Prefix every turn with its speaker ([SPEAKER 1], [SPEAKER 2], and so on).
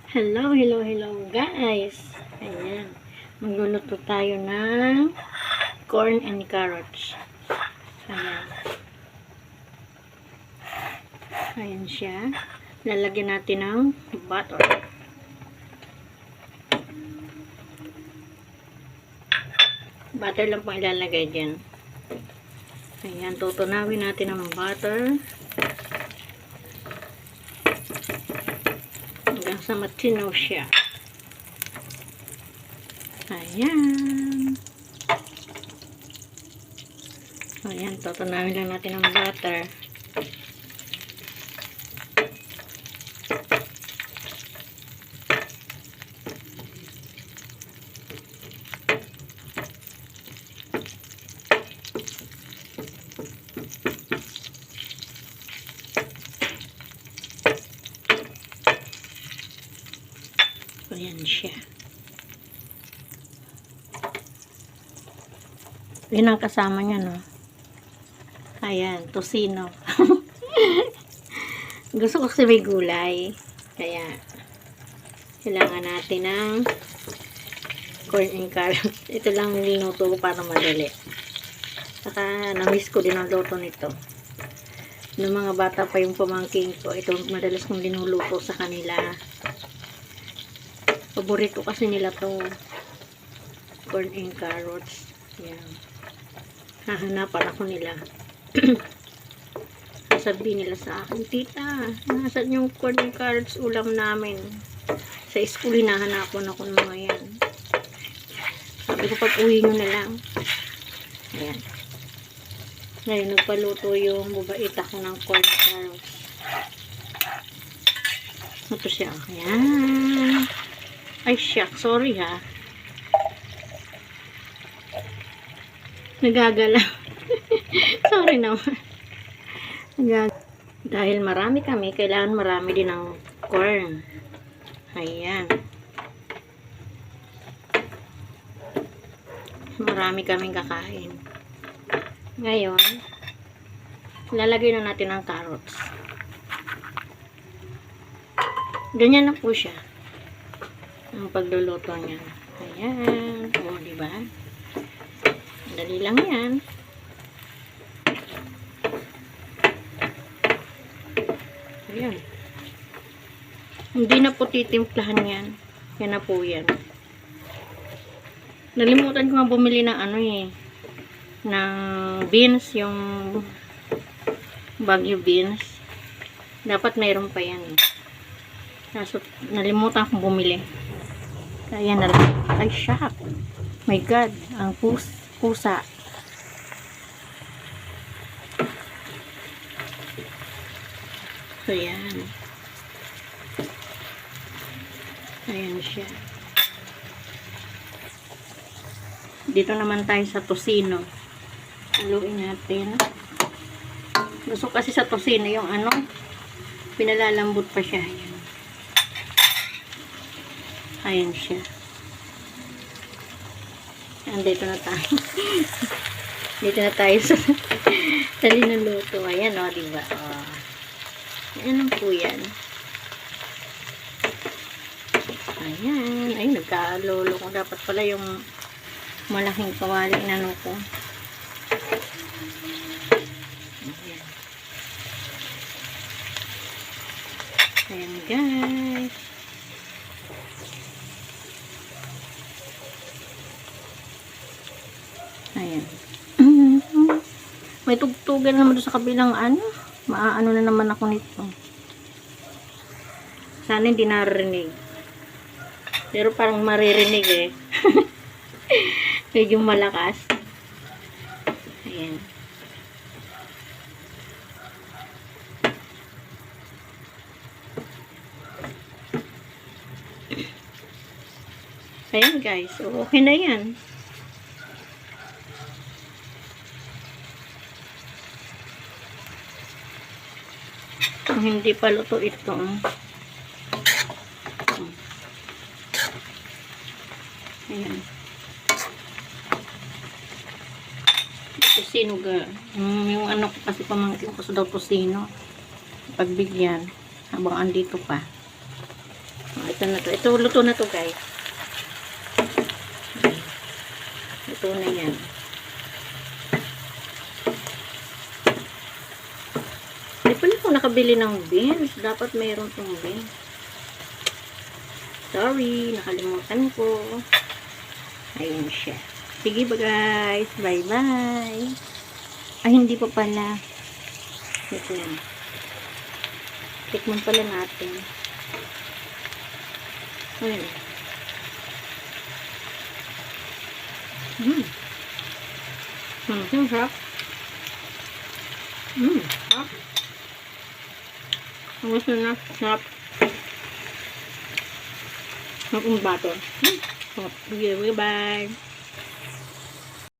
[SPEAKER 1] Hello, hello, hello guys. Ayan. Magluluto tayo ng corn and carrots. Ayan. Ayan siya. Lalagyan natin ng butter. Butter lang pang ilalagay dyan. Ayan. Tutunawin natin ang butter. Hanggang sa matinaw siya. Ayan. Ayan, tutunawin lang natin ang butter. Ayan siya. Yan ang kasama niya, no? Ayan, tosino. Gusto ko kasi may gulay. Kaya, kailangan natin ng corn and carrots. Ito lang niluto ko para madali. Saka, na-miss ko din ang luto nito. Noong mga bata pa yung pamangking ko, ito madalas kong linuluto sa kanila. Paborito kasi nila to corn and carrots. Yan. Hahanapan ako nila. Sabi nila sa akin, tita, nasan yung corn and carrots ulam namin? Sa school, hinahanapan ako ng mga yan. Sabi ko, pag uwi nyo na lang. Ayan. Ngayon, nagpaluto yung bubaita ko ng corn and carrots. Ito siya. Ayan. Ay, shuck. Sorry, ha. Nagagala. Sorry naman. Dahil marami kami, kailangan marami din ng corn. Ayan. Marami kaming kakain. Ngayon, lalagay na natin ang carrots. Ganyan na po siya. Ang pagluluto niya. Ayan. O, diba? Dali lang yan. Ayan. Hindi na po titimplahan yan. Yan na po yan. Nalimutan ko nga bumili ng ano eh. Ng beans. Yung Baguio beans. Dapat mayroon pa yan eh. Kaso, nalimutan kong bumili. Kaya na lang. Ay, shock. My God. Ang pusa. So, yan. Ayan siya. Dito naman tayo sa tosino. Haluin natin. Gusto kasi sa tosino yung ano, pinalalambot pa siya. Ayan. Ayan siya. Andito na tayo. Dito na tayo sa linuluto. Ayan o, diba? O. Ayan ang po yan. Ayan. Ay, nagkalolo ko. Dapat pala yung malaking kawali na ano ko. Ayan. Ayan, guys. Ayan. May tugtugan naman doon sa kabilang ano. Maaano na naman ako nito. Sana hindi naririnig. Pero parang maririnig eh. Medyo malakas. Ayan. Ayan guys. Okay na yan. Kung hindi pa luto ito. Ayan. Tosino ga. Yung ano ko kasi pamangkin ko sa daw tosino. Pagbigyan. Habang andito pa. Ito na to. Ito, luto na to, guys. Luto na yan. Hindi pala ako nakabili ng beans. Dapat mayroon tong beans. Sorry, nakalimutan ko. Ayun siya. Sige ba, guys? Bye-bye. Ay, hindi pa pala. Ito yan. Tikman pala natin. Ayun. Sarap. Sarap. Ang gusto na. Sarap. Sarap yung bato. Sarap. Sige, bye-bye.